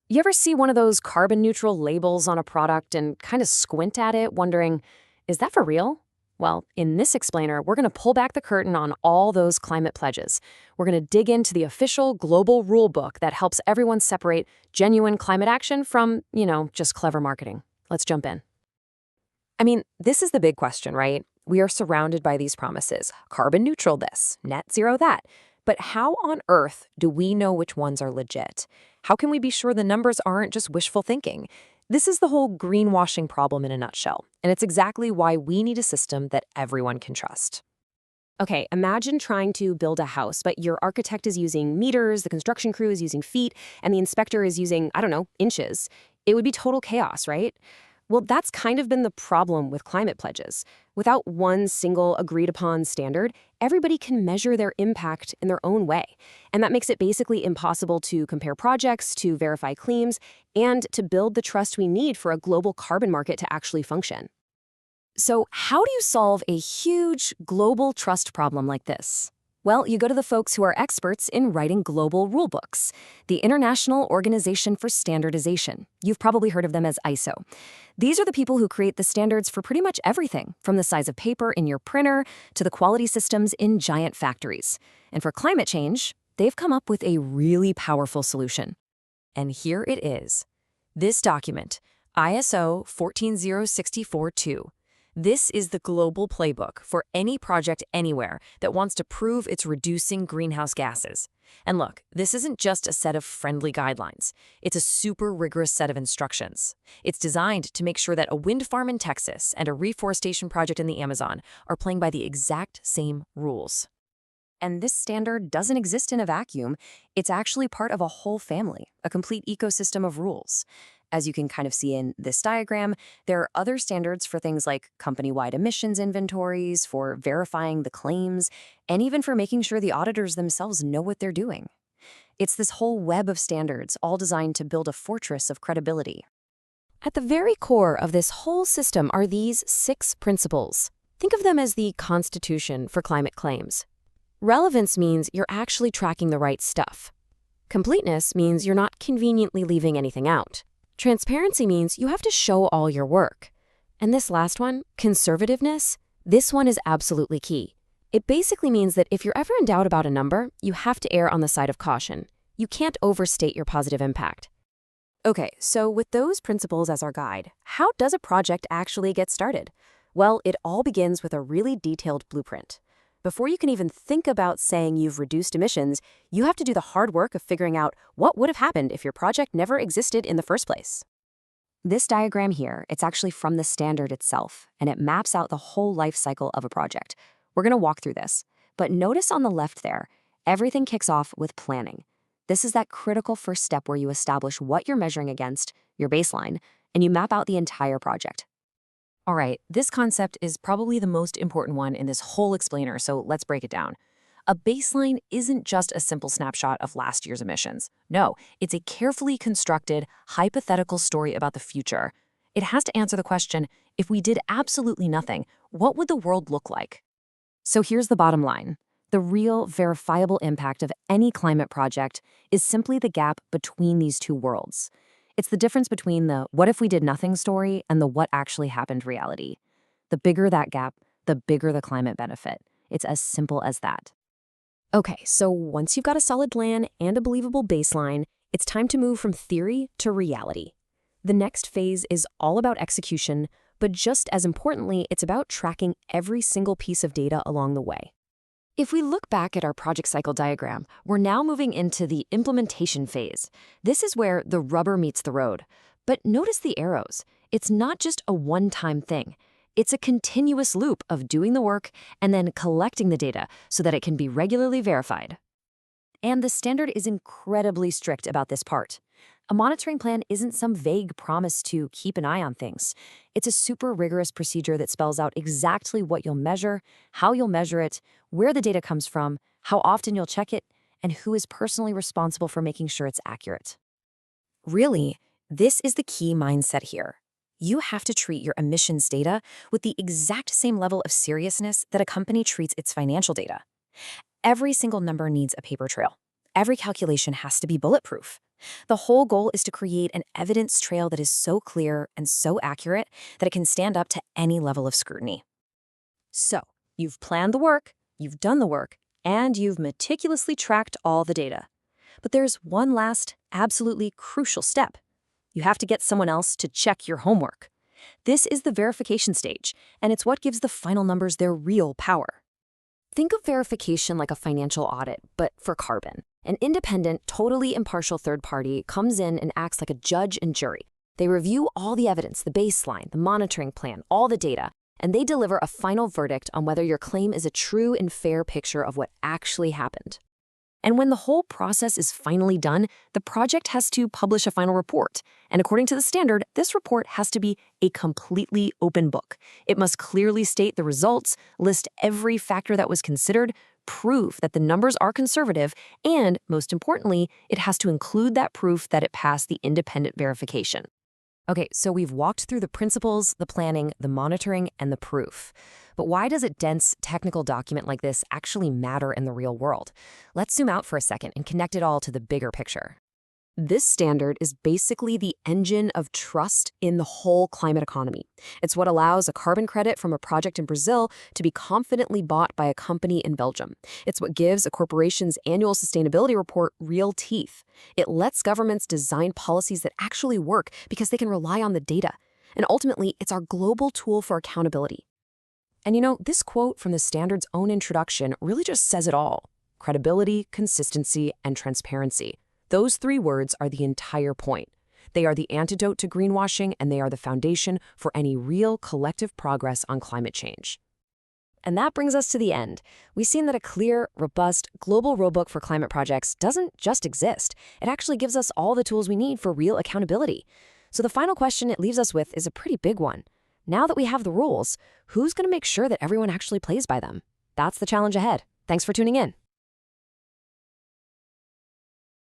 You ever see one of those carbon neutral labels on a product and kind of squint at it, wondering, is that for real? Well, in this explainer, we're going to pull back the curtain on all those climate pledges. We're going to dig into the official global rule book that helps everyone separate genuine climate action from, just clever marketing. Let's jump in. I mean, this is the big question, right? We are surrounded by these promises. Carbon neutral this, net zero that. But how on earth do we know which ones are legit? How can we be sure the numbers aren't just wishful thinking? This is the whole greenwashing problem in a nutshell, and it's exactly why we need a system that everyone can trust. Okay, imagine trying to build a house, but your architect is using meters, the construction crew is using feet, and the inspector is using, I don't know, inches. It would be total chaos, right? Well, that's kind of been the problem with climate pledges. Without one single agreed-upon standard, everybody can measure their impact in their own way. And that makes it basically impossible to compare projects, to verify claims, and to build the trust we need for a global carbon market to actually function. So how do you solve a huge global trust problem like this? Well, you go to the folks who are experts in writing global rulebooks, the International Organization for Standardization. You've probably heard of them as ISO. These are the people who create the standards for pretty much everything, from the size of paper in your printer to the quality systems in giant factories. And for climate change, they've come up with a really powerful solution. And here it is. This document, ISO14064-2. This is the global playbook for any project anywhere that wants to prove it's reducing greenhouse gases. And look, this isn't just a set of friendly guidelines. It's a super rigorous set of instructions. It's designed to make sure that a wind farm in Texas and a reforestation project in the Amazon are playing by the exact same rules. And this standard doesn't exist in a vacuum. It's actually part of a whole family, a complete ecosystem of rules. As you can kind of see in this diagram, there are other standards for things like company-wide emissions inventories, for verifying the claims, and even for making sure the auditors themselves know what they're doing. It's this whole web of standards, all designed to build a fortress of credibility. At the very core of this whole system are these 6 principles. Think of them as the constitution for climate claims. Relevance means you're actually tracking the right stuff. Completeness means you're not conveniently leaving anything out. Transparency means you have to show all your work. And this last one, conservativeness, this one is absolutely key. It basically means that if you're ever in doubt about a number, you have to err on the side of caution. You can't overstate your positive impact. Okay, so with those principles as our guide, how does a project actually get started? Well, it all begins with a really detailed blueprint. Before you can even think about saying you've reduced emissions, you have to do the hard work of figuring out what would have happened if your project never existed in the first place. This diagram here, it's actually from the standard itself, and it maps out the whole life cycle of a project. We're going to walk through this, but notice on the left there, everything kicks off with planning. This is that critical first step where you establish what you're measuring against, your baseline, and you map out the entire project. All right, this concept is probably the most important one in this whole explainer, so let's break it down. A baseline isn't just a simple snapshot of last year's emissions. No, it's a carefully constructed, hypothetical story about the future. It has to answer the question, if we did absolutely nothing, what would the world look like? So here's the bottom line. The real, verifiable impact of any climate project is simply the gap between these two worlds. It's the difference between the what if we did nothing story and the what actually happened reality. The bigger that gap, the bigger the climate benefit. It's as simple as that. Okay, so once you've got a solid plan and a believable baseline, it's time to move from theory to reality. The next phase is all about execution, but just as importantly, it's about tracking every single piece of data along the way. If we look back at our project cycle diagram, we're now moving into the implementation phase. This is where the rubber meets the road. But notice the arrows. It's not just a one-time thing. It's a continuous loop of doing the work and then collecting the data so that it can be regularly verified. And the standard is incredibly strict about this part. A monitoring plan isn't some vague promise to keep an eye on things. It's a super rigorous procedure that spells out exactly what you'll measure, how you'll measure it, where the data comes from, how often you'll check it, and who is personally responsible for making sure it's accurate. Really, this is the key mindset here. You have to treat your emissions data with the exact same level of seriousness that a company treats its financial data. Every single number needs a paper trail. every calculation has to be bulletproof. The whole goal is to create an evidence trail that is so clear and so accurate that it can stand up to any level of scrutiny. So, you've planned the work, you've done the work, and you've meticulously tracked all the data. But there's one last, absolutely crucial step. You have to get someone else to check your homework. This is the verification stage, and it's what gives the final numbers their real power. Think of verification like a financial audit, but for carbon. An independent, totally impartial third party comes in and acts like a judge and jury. They review all the evidence, the baseline, the monitoring plan, all the data, and they deliver a final verdict on whether your claim is a true and fair picture of what actually happened. And when the whole process is finally done, the project has to publish a final report. And according to the standard, this report has to be a completely open book. It must clearly state the results, list every factor that was considered, prove that the numbers are conservative, and, most importantly, it has to include that proof that it passed the independent verification. Okay, so we've walked through the principles, the planning, the monitoring, and the proof. But why does a dense, technical document like this actually matter in the real world? Let's zoom out for a second and connect it all to the bigger picture. This standard is basically the engine of trust in the whole climate economy. It's what allows a carbon credit from a project in Brazil to be confidently bought by a company in Belgium. It's what gives a corporation's annual sustainability report real teeth. It lets governments design policies that actually work because they can rely on the data. And ultimately, it's our global tool for accountability. And this quote from the standard's own introduction really just says it all. Credibility, consistency, and transparency. Those three words are the entire point. They are the antidote to greenwashing, and they are the foundation for any real collective progress on climate change. And that brings us to the end. We've seen that a clear, robust, global rulebook for climate projects doesn't just exist. It actually gives us all the tools we need for real accountability. So the final question it leaves us with is a pretty big one. Now that we have the rules, who's going to make sure that everyone actually plays by them? That's the challenge ahead. Thanks for tuning in.